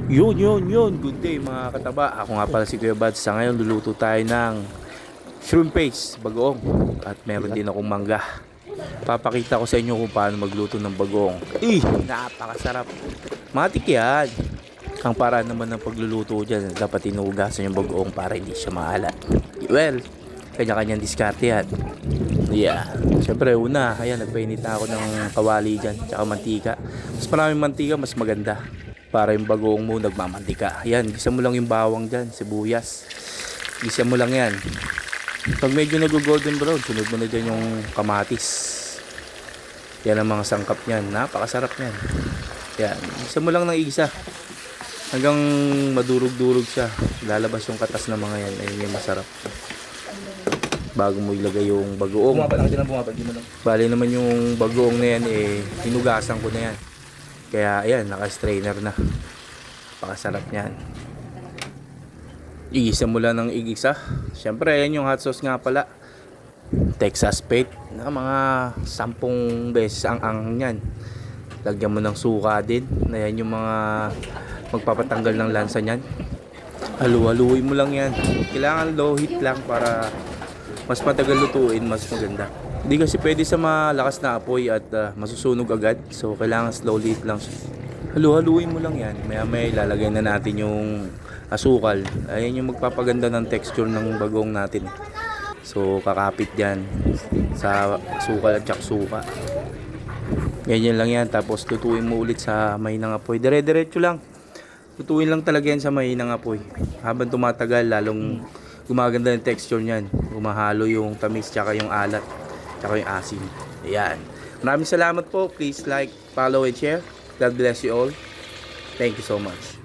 Yun. Good day mga kataba. Ako nga pala si Kuya Bad. Sa ngayon, luluto tayo ng shrimp paste, bagoong. At meron din akong mangga. Papakita ko sa inyo kung paano magluto ng bagoong. Napakasarap. Matik yan. Ang paraan naman ng pagluluto dyan, dapat inuugasan yung bagoong para hindi siya maalat. Well, kanya-kanyang diskarte yan. Yeah. Siyempre, una, ayan, nagpainit na ako ng kawali dyan, tsaka mantika. Mas maraming mantika, mas maganda. Para yung bagoong mo nagmamantika. Ayan, gisa mo lang yung bawang dyan, sibuyas. Gisa mo lang yan. Pag medyo nag-golden brown, sunod mo na dyan yung kamatis. Yan ang mga sangkap niyan. Napakasarap niyan. Yan, gisa mo lang ng isa. Hanggang madurog-durog siya. Lalabas yung katas ng mga yan. Ayun yung masarap. Bago mo ilagay yung bagoong. Bali naman yung bagoong na yan, hinugasan ko na yan. Kaya ayan, naka-strainer na. Pakasarap niyan. Igisa mo lang ng igisa. Siyempre, ayan yung hot sauce nga pala. Texas Pate na mga 10 beses ang yan. Lagyan mo ng suka din. Ayan yung mga magpapatanggal ng lansa niyan. Halu-haluin mo lang yan. Kailangan low heat lang para mas matagal lutuin, mas maganda. Hindi kasi pwede sa malakas na apoy at masusunog agad. So kailangan slow heat lang. Halu-haluin mo lang yan. Maya-maya ilalagay na natin yung asukal. Ayan yung magpapaganda ng texture ng bagong natin. So kakapit yan sa asukal at tsak suka. Ganyan lang yan. Tapos lutuin mo ulit sa mahinang apoy. Dire-diretso lang. Lutuin lang talaga yan sa mahinang apoy. Habang tumatagal, lalong gumaganda yung texture niyan. Gumahalo yung tamis, tsaka yung alat, tsaka yung asin. Ayan. Maraming salamat po. Please like, follow, and share. God bless you all. Thank you so much.